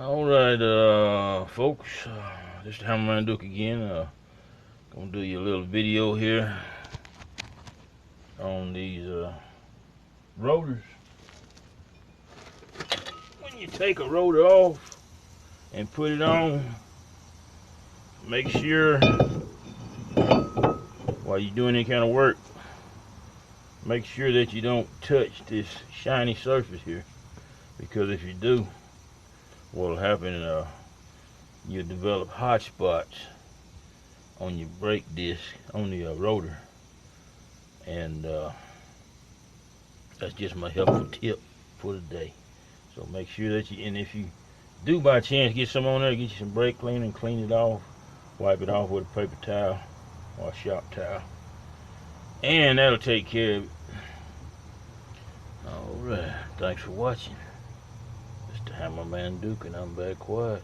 Alright, folks, this is Hammerman Duke again. Gonna do you a little video here on these rotors. When you take a rotor off and put it on, make sure while you're doing any kind of work, make sure that you don't touch this shiny surface here, because if you do, what'll happen, you'll develop hot spots on your brake disc, on the rotor. And that's just my helpful tip for the day. So make sure that you, and if you do by chance get some on there, get you some brake cleaner and clean it off. Wipe it off with a paper towel or a shop towel, and that'll take care of it. Alright, thanks for watching. Mr. Hammerman Duke, and I'm back quiet.